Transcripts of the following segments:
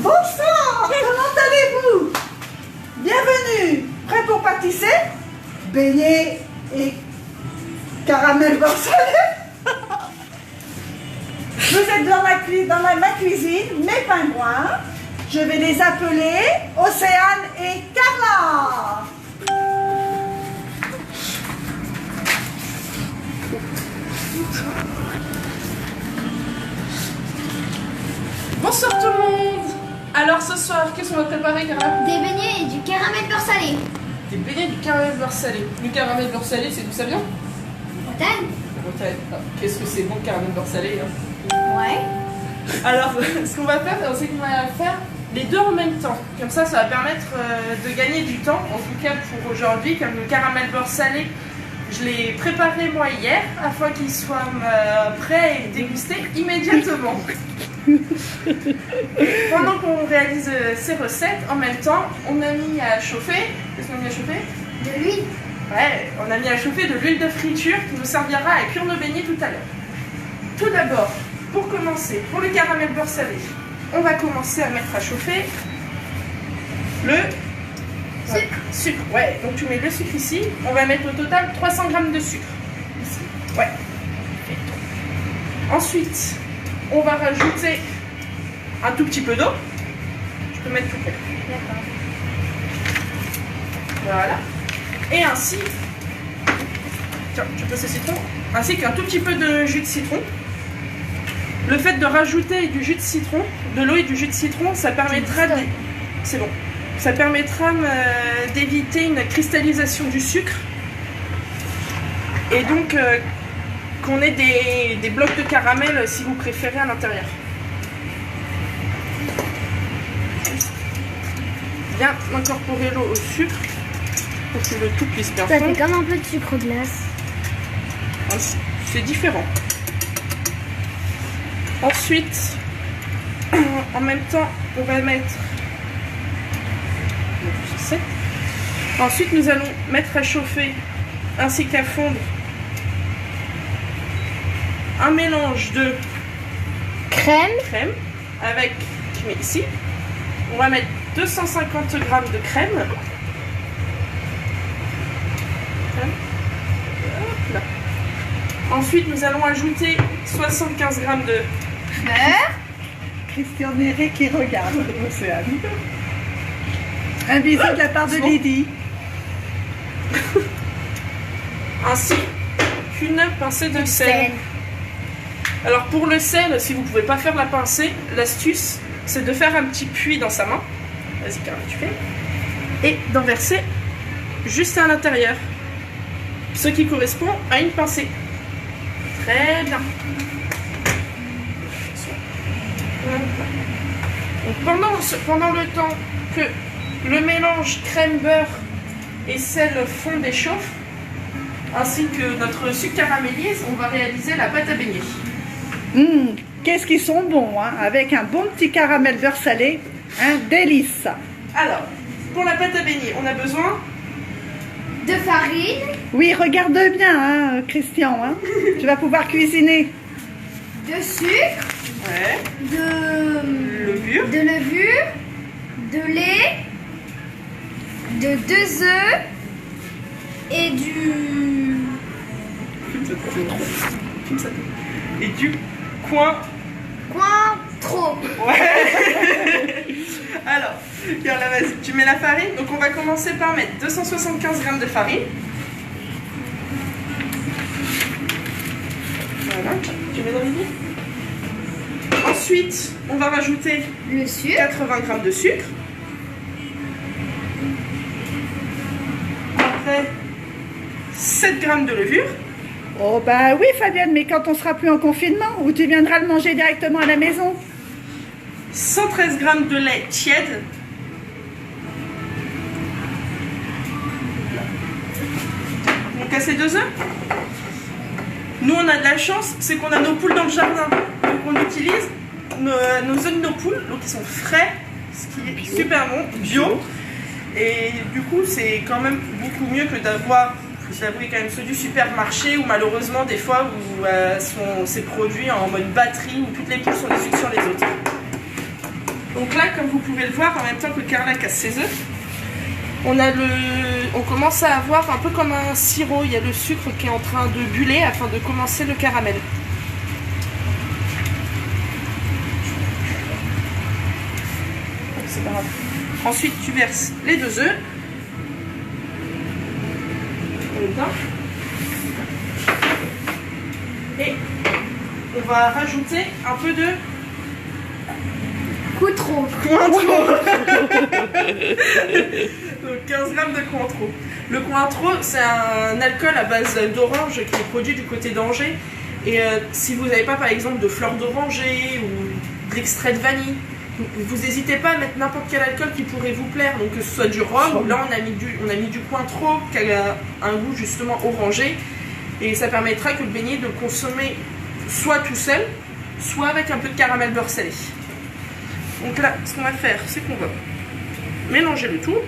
Bonsoir, comment allez-vous? Bienvenue. Prêt pour pâtisser? Beignets et caramel beurre salé. Vous êtes dans ma cuisine, mes pingouins. Je vais les appeler Océane et Carla. Bonsoir tout le monde. Alors ce soir, qu'est-ce qu'on va préparer, Carla? Des beignets et du caramel beurre salé. Des beignets du caramel beurre salé. Le caramel beurre salé, c'est d'où ça vient? Bretagne. Bretagne. Ah, qu'est-ce que c'est bon le caramel beurre salé, hein? Ouais. Alors, ce qu'on va faire, c'est qu'on va faire les deux en même temps. Comme ça va permettre de gagner du temps. En tout cas pour aujourd'hui, comme le caramel beurre salé, je l'ai préparé moi hier afin qu'il soit prêt et dégusté immédiatement. Pendant qu'on réalise ces recettes, en même temps, on a mis à chauffer. Qu'est-ce qu'on a mis à chauffer? De l'huile. Ouais, on a mis à chauffer de l'huile de friture qui nous servira à cuire nos beignets tout à l'heure. Tout d'abord, pour commencer, pour le caramel beurre salé, on va commencer à mettre à chauffer le sucre. Ouais, donc tu mets le sucre ici. On va mettre au total 300 g de sucre. Ici. Ouais. Ensuite, on va rajouter un tout petit peu d'eau. Je peux mettre tout près. D'accord. Voilà. Et ainsi, tiens, tu peux ce citron, ainsi qu'un tout petit peu de jus de citron. Le fait de rajouter du jus de citron, de l'eau et du jus de citron, ça permettra de... C'est bon. Ça permettra d'éviter une cristallisation du sucre. Et donc qu'on ait des blocs de caramel si vous préférez à l'intérieur. Bien incorporer l'eau au sucre pour que le tout puisse bien Ça fondre. fait comme un peu de sucre glace. C'est différent. Ensuite, en même temps, on va mettre... Ensuite, nous allons mettre à chauffer ainsi qu'à fondre un mélange de Crème. avec, je mets ici, on va mettre 250 g de crème. Hop là. Ensuite, nous allons ajouter 75 g de Beurre. Christian Néré qui regarde Océane. Un bisou de la part de Lydie. ainsi qu'une pincée de sel. Alors pour le sel, si vous ne pouvez pas faire la pincée, l'astuce c'est de faire un petit puits dans sa main. Vas-y Carla, tu fais. Et d'en verser juste à l'intérieur. Ce qui correspond à une pincée. Très bien. Donc pendant le temps que le mélange crème-beurre et sel fond et chauffe, ainsi que notre sucre caramélise, on va réaliser la pâte à beignets. Qu'est-ce qu'ils sont bons, hein, avec un bon petit caramel beurre salé, un délice. Alors, pour la pâte à beignets, on a besoin De farine. Oui, regarde bien, hein, Christian, hein. Tu vas pouvoir cuisiner. De sucre. De levure, levure. De lait. De 2 œufs. Et et du coin. trop. Ouais. Alors, Carla, vas-y, tu mets la farine. Donc on va commencer par mettre 275 g de farine. Voilà, tu mets dans le lit. Ensuite, on va rajouter Le sucre. 80 g de sucre. Après, 7 g de levure. Oh bah oui Fabienne, mais quand on sera plus en confinement, ou tu viendras le manger directement à la maison. 113 g de lait tiède. On casse les 2 œufs. Nous on a de la chance, c'est qu'on a nos poules dans le jardin. Donc on utilise nos œufs de nos poules, donc ils sont frais, ce qui est super bon, bio. Et du coup c'est quand même beaucoup mieux que d'avoir, il faut s'avouer quand même, ceux du supermarché où malheureusement des fois où c'est produit en mode batterie où toutes les poules sont les unes sur les autres. Donc là comme vous pouvez le voir, en même temps que Carla casse ses œufs, on commence à avoir un peu comme un sirop. Il y a le sucre qui est en train de buller afin de commencer le caramel. C'est pas grave. Ensuite, tu verses les 2 œufs. Et on va rajouter un peu de Cointreau. Cointreau. Donc 15 grammes de Cointreau. Le Cointreau, c'est un alcool à base d'orange qui est produit du côté d'Angers. Et si vous n'avez pas par exemple de fleurs d'oranger ou de l'extrait de vanille, vous n'hésitez pas à mettre n'importe quel alcool qui pourrait vous plaire. Donc que ce soit du rhum, ou là on a mis du Cointreau qui a un goût justement orangé. Et ça permettra que le beignet de le consommer soit tout seul, soit avec un peu de caramel beurre salé. Donc là, ce qu'on va faire, c'est qu'on va mélanger le tout.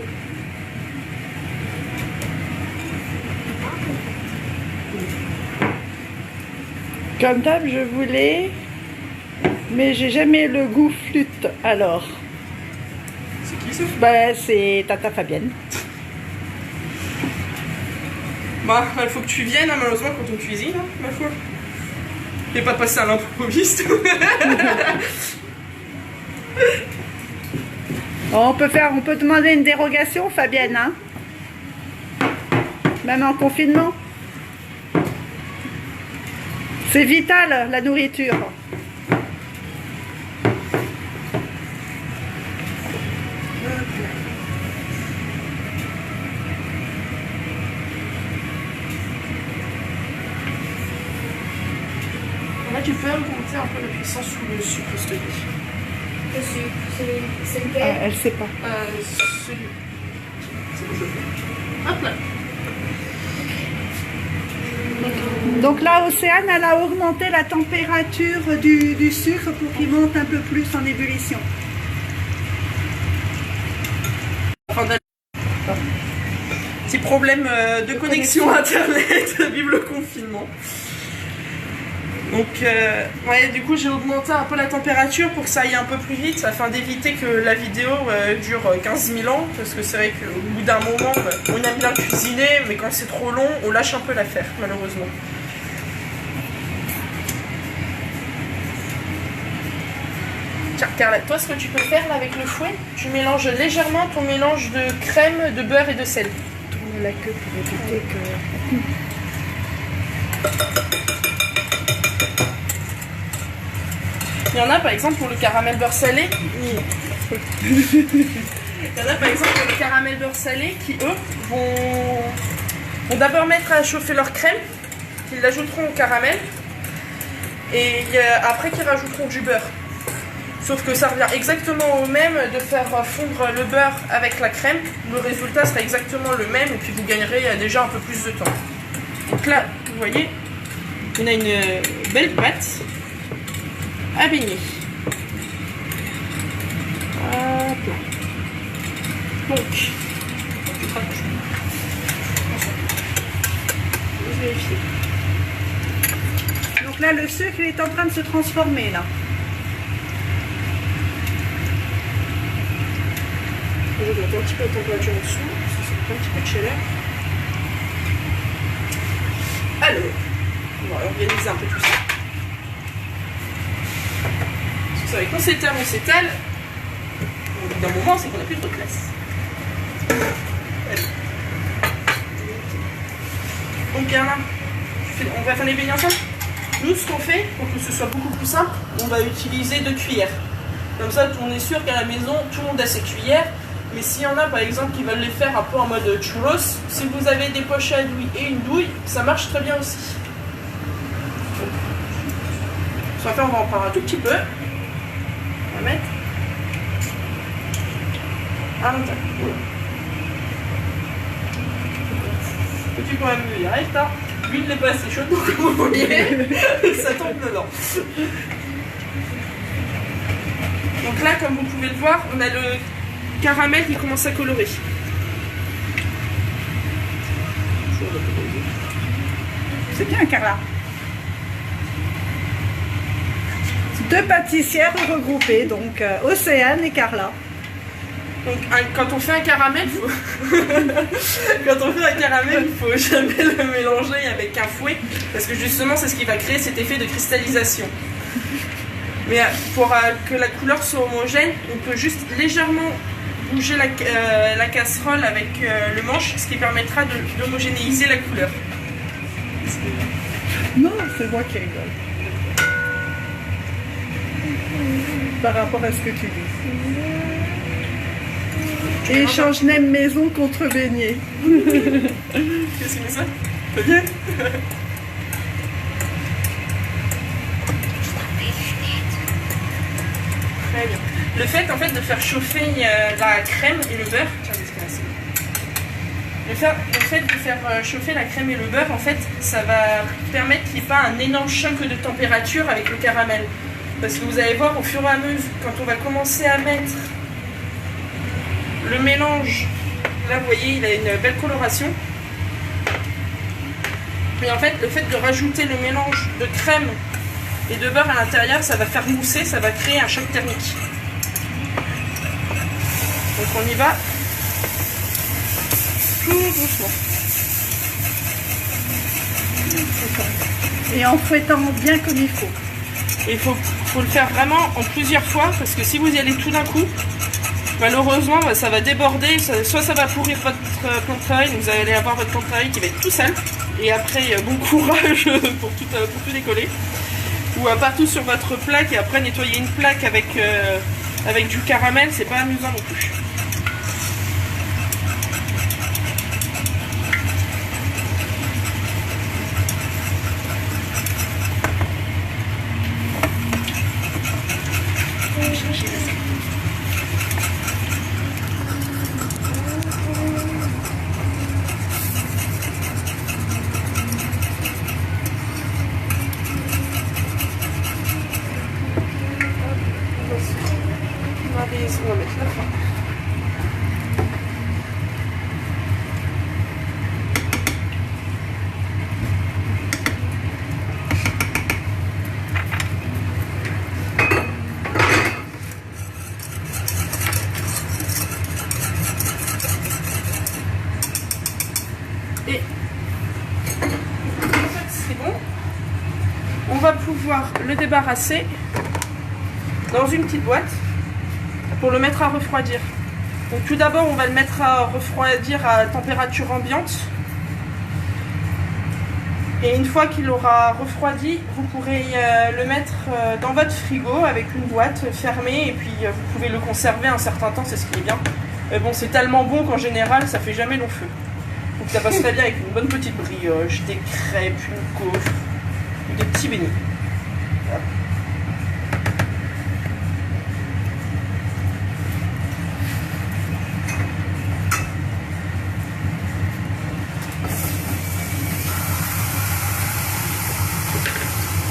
Comme d'hab, je voulais, mais j'ai jamais le goût flûte. Alors, C'est qui ça? bah, c'est Tata Fabienne. Bah, il faut que tu viennes, hein, malheureusement, quand on cuisine, hein, ma foi. Et pas passer à l'improviste. On peut demander une dérogation, Fabienne, hein? Même en confinement. C'est vital, la nourriture. Là, tu peux augmenter un peu la puissance sous le sucre, s'il te plaît. Le sucre, c'est Ah, lequel? elle sait pas. Celui. C'est bon, je fais. Hop là. Donc là, Océane, elle a augmenté la température du sucre pour qu'il monte un peu plus en ébullition. Petit problème de connexion internet, vive le confinement. Donc, ouais, du coup, j'ai augmenté un peu la température pour que ça aille un peu plus vite, afin d'éviter que la vidéo dure 15 000 ans, parce que c'est vrai qu'au bout d'un moment, on aime bien cuisiner, mais quand c'est trop long, on lâche un peu l'affaire, malheureusement. Tiens, Carla, toi, ce que tu peux faire là avec le fouet, tu mélanges légèrement ton mélange de crème, de beurre et de sel. Tourne la queue pour éviter que... Il y en a par exemple pour le caramel beurre salé. Il y en a par exemple pour le caramel beurre salé qui eux vont d'abord mettre à chauffer leur crème, qu'ils l'ajouteront au caramel et après qu'ils rajouteront du beurre. Sauf que ça revient exactement au même de faire fondre le beurre avec la crème. Le résultat sera exactement le même et puis vous gagnerez déjà un peu plus de temps. Donc là, vous voyez, on a une belle pâte à baigner. Hop là. Donc, tu te rapproches. Je vais vérifier. Donc là, le sucre il est en train de se transformer, là. Je vais monter un petit peu la température en dessous, parce que c'est un petit peu de chaleur. Alors, on va organiser un peu tout ça. Vous savez, quand s'étale, on s'étale. Au bout d'un moment, c'est qu'on n'a plus de classe. Allez. Donc, Carla, on va faire les beignets ensemble. Nous, ce qu'on fait, pour que ce soit beaucoup plus simple, on va utiliser 2 cuillères. Comme ça, on est sûr qu'à la maison, tout le monde a ses cuillères. Mais s'il y en a, par exemple, qui veulent les faire un peu en mode churros, si vous avez des poches à douille et une douille, ça marche très bien aussi. On va en prendre un tout petit peu. On va mettre à l'intérieur. Petit quand même, il reste là. L'huile n'est pas assez chaude, donc comme vous voyez, ça tombe dedans. Donc là, comme vous pouvez le voir, on a le caramel qui commence à colorer. C'est bien, Carla. 2 pâtissières regroupées, donc Océane et Carla. Donc quand on fait un caramel, quand on fait un caramel, il faut jamais le mélanger avec un fouet parce que justement c'est ce qui va créer cet effet de cristallisation. Mais pour que la couleur soit homogène, on peut juste légèrement bouger la casserole avec le manche, ce qui permettra d'homogénéiser la couleur. Non, c'est moi qui rigole. Par rapport à ce que tu dis. Échange nem maison contre beignet. Qu'est-ce que c'est ça? T'as bien? Très bien. Le fait en fait de faire chauffer la crème et le beurre, tiens, le fait de faire chauffer la crème et le beurre, en fait, ça va permettre qu'il n'y ait pas un énorme choc de température avec le caramel. Parce que vous allez voir au fur et à mesure, quand on va commencer à mettre le mélange, là vous voyez il a une belle coloration. Et en fait le fait de rajouter le mélange de crème et de beurre à l'intérieur, ça va faire mousser, ça va créer un choc thermique. Donc on y va tout doucement. Et en fouettant bien comme il faut. Et il faut le faire vraiment en plusieurs fois parce que si vous y allez tout d'un coup, malheureusement ça va déborder, soit ça va pourrir votre plan de travail, vous allez avoir votre plan de travail qui va être tout sale et après bon courage pour tout décoller, ou partout sur votre plaque et après nettoyer une plaque avec du caramel, c'est pas amusant non plus. On va mettre la fin. Et c'est bon. On va pouvoir le débarrasser dans une petite boîte pour le mettre à refroidir. Donc tout d'abord on va le mettre à refroidir à température ambiante. Et une fois qu'il aura refroidi, vous pourrez le mettre dans votre frigo avec une boîte fermée et puis vous pouvez le conserver un certain temps, c'est ce qui est bien. Mais bon, c'est tellement bon qu'en général ça fait jamais long feu. Donc ça passe très bien avec une bonne petite brioche, des crêpes, une gaufre, des petits beignets. Voilà.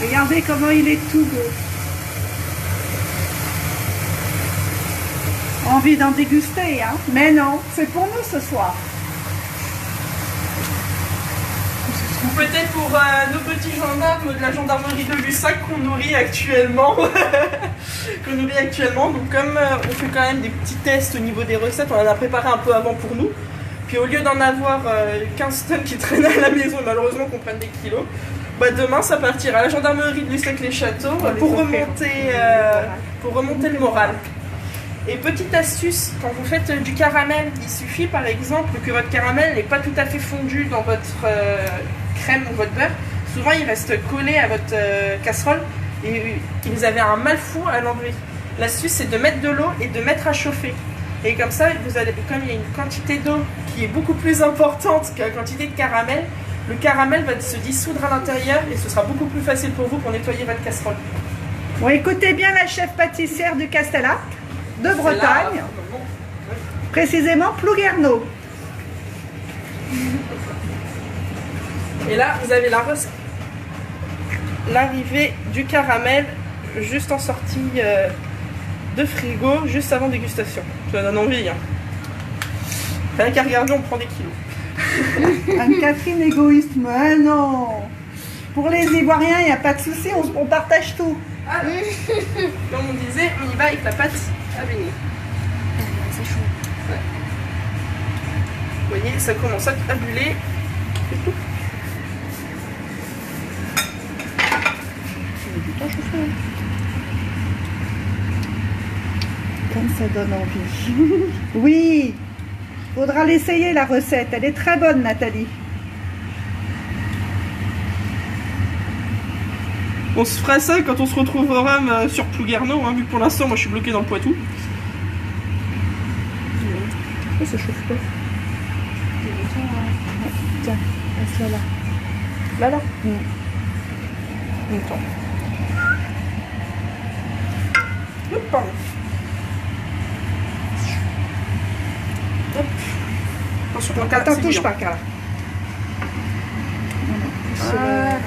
Regardez comment il est tout beau. Envie d'en déguster, hein? Mais non, c'est pour nous ce soir. Ou peut-être pour nos petits gendarmes de la gendarmerie de Lussac qu'on nourrit actuellement. Donc comme on fait quand même des petits tests au niveau des recettes, on en a préparé un peu avant pour nous. Puis au lieu d'en avoir 15 tonnes qui traînent à la maison et malheureusement qu'on prenne des kilos, bah demain ça partira à la gendarmerie de Lussac-les-Châteaux pour remonter le moral. Et petite astuce, quand vous faites du caramel, il suffit par exemple que votre caramel n'est pas tout à fait fondu dans votre crème ou votre beurre. Souvent il reste collé à votre casserole et vous avez un mal fou à l'enlever. L'astuce c'est de mettre de l'eau et de mettre à chauffer. Et comme ça, comme il y a une quantité d'eau qui est beaucoup plus importante que la quantité de caramel, le caramel va se dissoudre à l'intérieur et ce sera beaucoup plus facile pour vous pour nettoyer votre casserole. Bon, écoutez bien la chef pâtissière du Castellac, de Bretagne, précisément Plouguerneau. Et là, vous avez l'arrivée du caramel juste en sortie de frigo, juste avant dégustation. Ça donne envie. Hein. Rien qu'à regarder, on prend des kilos. Anne-Catherine égoïste, mais non. Pour les Ivoiriens, il n'y a pas de souci, on partage tout. Ah, comme on disait, on y va avec la pâte à beignet. c'est chaud. Vous voyez, ça commence à buller. C'est tout. Comme ça donne envie. Oui, faudra l'essayer la recette. Elle est très bonne, Nathalie. On se fera ça quand on se retrouvera sur Plouguerneau, hein, vu que pour l'instant, moi, je suis bloquée dans le Poitou. Oh, ça chauffe pas. Tiens, passe-la là. Là, là. Attends. Hop, pardon. Hop. Attention, Donc attends, touche pas, Carla. Ah.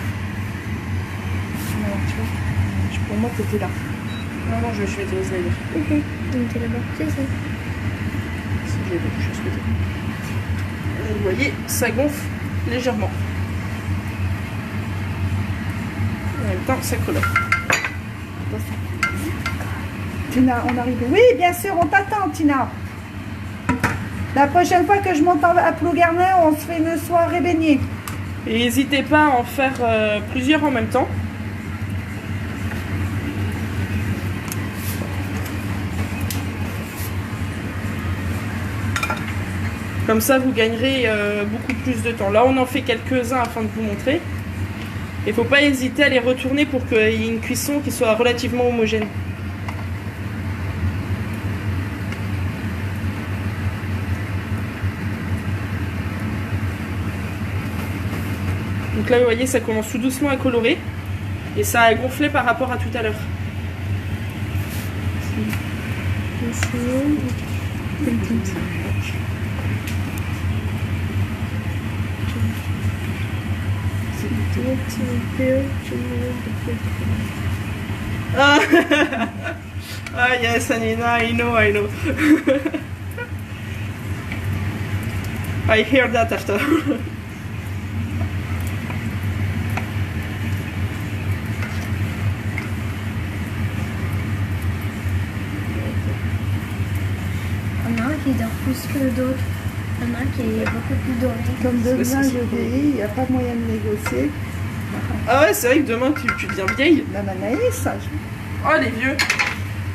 Pour moi, t'étais là. Non, non, je vais te laisser aller. Ok, donc t'es là-bas. C'est ça. Si je l'ai touché à ce côté. Vous voyez, ça gonfle légèrement. En même temps, ça colle. Tina, on arrive. Oui, bien sûr, on t'attend, Tina. La prochaine fois que je monte à Plouguerneau, on se fait une soirée baignée. Et n'hésitez pas à en faire plusieurs en même temps. Comme ça, vous gagnerez beaucoup plus de temps. Là, on en fait quelques-uns afin de vous montrer. Il ne faut pas hésiter à les retourner pour qu'il y ait une cuisson qui soit relativement homogène. Donc là, vous voyez, ça commence tout doucement à colorer. Et ça a gonflé par rapport à tout à l'heure. Ah yes, Anina, I know. I hear that after. Il y en a un qui dort plus que d'autres. Il y en a un qui est beaucoup plus doré. Comme demain je vieillis, il n'y a pas moyen de négocier. Ah ouais, c'est vrai que demain tu deviens vieille. Même Anaïs. Oh les vieux.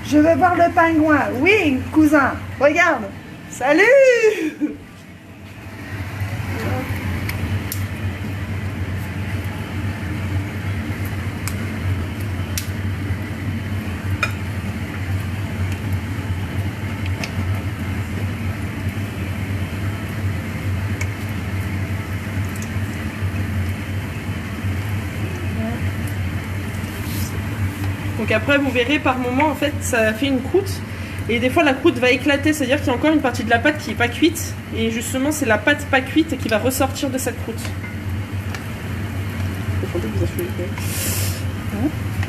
Je veux voir le pingouin. Oui, cousin. Regarde. Salut. Donc après vous verrez par moment en fait ça fait une croûte et des fois la croûte va éclater, c'est à dire qu'il y a encore une partie de la pâte qui n'est pas cuite et justement c'est la pâte pas cuite qui va ressortir de cette croûte.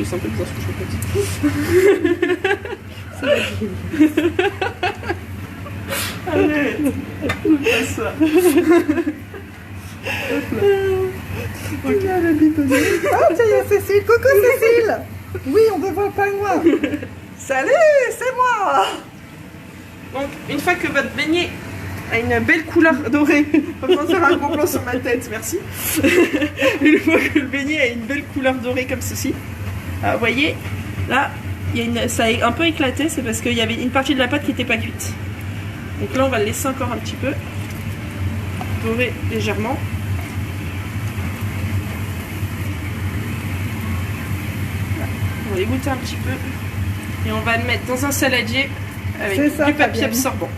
C'est un peu bizarre ce que je fais. Allez, pas ça. Regarde le bitonnet. Oh tiens, il y a Cécile. Coucou Cécile. Oui, on veut voir le pingouin. Salut, c'est moi. Donc, une fois que votre beignet a une belle couleur dorée, pas besoin de faire un gros plan sur ma tête, merci. Une fois que le beignet a une belle couleur dorée comme ceci, vous voyez, là, ça a un peu éclaté, c'est parce qu'il y avait une partie de la pâte qui n'était pas cuite. Donc là, on va le laisser encore un petit peu dorer légèrement. On va égoutter un petit peu et on va le mettre dans un saladier avec ça, du papier Fabienne. absorbant.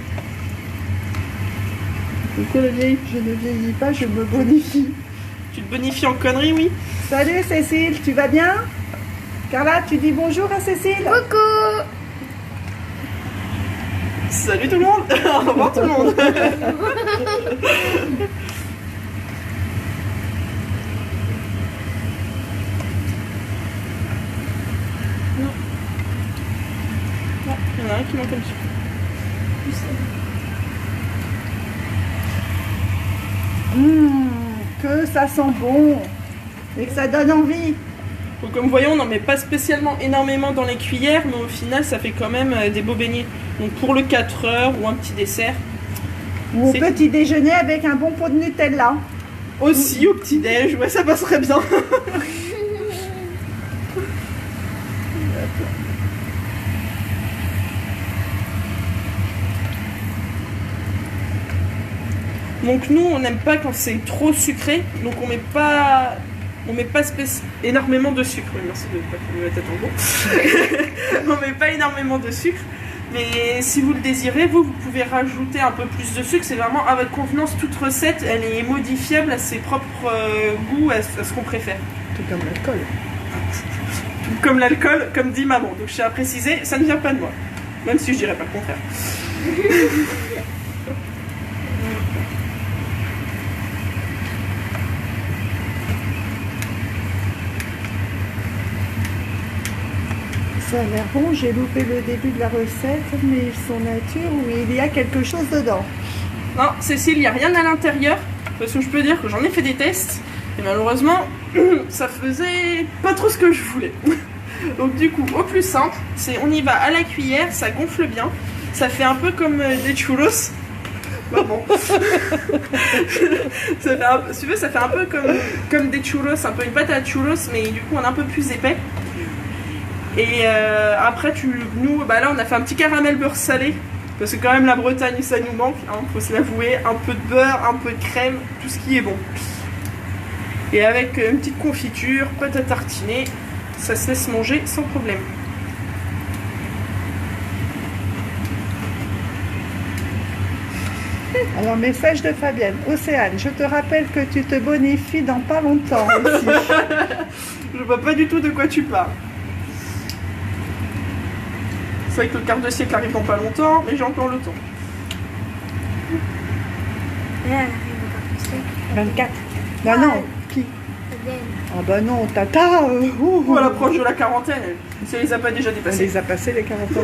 Coucou la vieille, je ne vieillis pas, je me bonifie. Tu te bonifies en conneries, oui? Salut Cécile, tu vas bien? Carla, tu dis bonjour à Cécile? Coucou. Salut tout le monde. Au revoir tout le monde. Non, il y en a un qui manque un petit peu. Que ça sent bon et que ça donne envie. Donc comme vous voyez, on n'en met pas spécialement énormément dans les cuillères, mais au final, ça fait quand même des beaux beignets. Donc pour le 4 heures ou un petit dessert. Ou au petit déjeuner avec un bon pot de Nutella. Aussi au petit-déj, ouais, ça passerait bien. Donc nous, on n'aime pas quand c'est trop sucré, donc on met pas énormément de sucre. Merci de pas tourner la tête en gros. On met pas énormément de sucre, mais si vous le désirez, vous pouvez rajouter un peu plus de sucre. C'est vraiment à votre convenance. Toute recette, elle est modifiable à ses propres goûts, à ce qu'on préfère. Tout comme l'alcool. Comme l'alcool, comme dit maman. Donc je tiens à préciser, ça ne vient pas de moi, même si je dirais pas le contraire. Ça a l'air bon, j'ai loupé le début de la recette, mais ils sont nature ou il y a quelque chose dedans. Non, Cécile, il n'y a rien à l'intérieur, parce que je peux dire que j'en ai fait des tests, et malheureusement, ça faisait pas trop ce que je voulais. Donc du coup, au plus simple, c'est on y va à la cuillère, ça gonfle bien, ça fait un peu comme des churros. Bah bon. Si tu veux, ça fait un peu comme des churros, un peu une pâte à churros, mais du coup on est un peu plus épais. Et après, là on a fait un petit caramel beurre salé, parce que quand même la Bretagne ça nous manque, hein, faut se l'avouer, un peu de beurre, un peu de crème, tout ce qui est bon. Et avec une petite confiture, pâte à tartiner, ça se laisse manger sans problème. Alors, message de Fabienne. Océane, je te rappelle que tu te bonifies dans pas longtemps aussi. Je vois pas du tout de quoi tu parles. C'est vrai que le quart de siècle arrive dans pas longtemps, mais j'ai encore le temps. Là, elle arrive au quart de siècle. 24. Bah non, qui? Fabienne. Ah bah non, tata. À l'approche de la quarantaine, si elle les a pas déjà On dépassés. les a passés les 40 ans.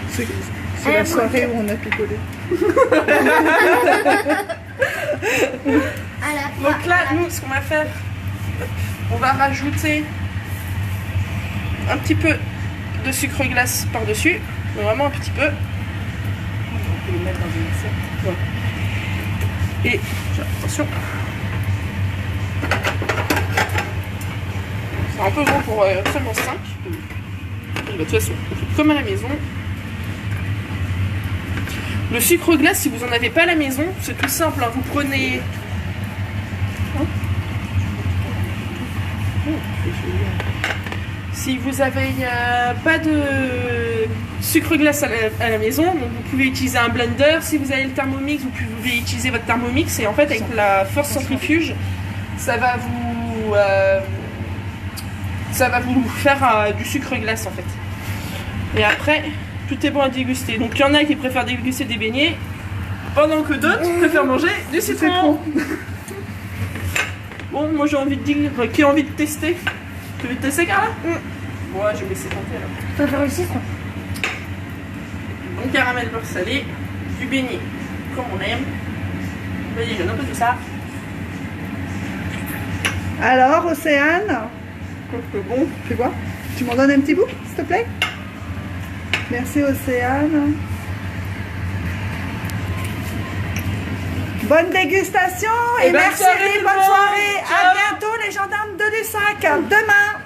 C'est la soirée où on a picolé. Donc là, nous, ce qu'on va faire, on va rajouter un petit peu de sucre glace par-dessus, mais vraiment un petit peu. On peut le mettre dans une assiette. Ouais. Et, attention, c'est un peu gros pour seulement 5. De toute façon, on fait comme à la maison. Le sucre glace, si vous n'en avez pas à la maison, c'est tout simple, hein. Vous prenez... Si vous n'avez pas de sucre glace à la maison, donc vous pouvez utiliser un blender. Si vous avez le Thermomix, vous pouvez utiliser votre Thermomix. Et en fait, avec la force centrifuge, ça va vous faire du sucre glace en fait. Et après, tout est bon à déguster. Donc il y en a qui préfèrent déguster des beignets, pendant que d'autres préfèrent manger du citron. Bon, moi j'ai envie de dire, qui a envie de tester? Tu veux tester, Carla? Ouais, je vais laisser tenter alors. Tu vas faire le citron. Bon caramel beurre salé, du beignet comme on aime. Vas-y, je note tout ça. Alors, Océane, Bon, fais quoi? Tu m'en donnes un petit bout, s'il te plaît? Merci, Océane. Bonne dégustation et bonne merci, soirée, tout le bonne monde. soirée. Ciao. À bientôt, les gendarmes de Lussac. Demain.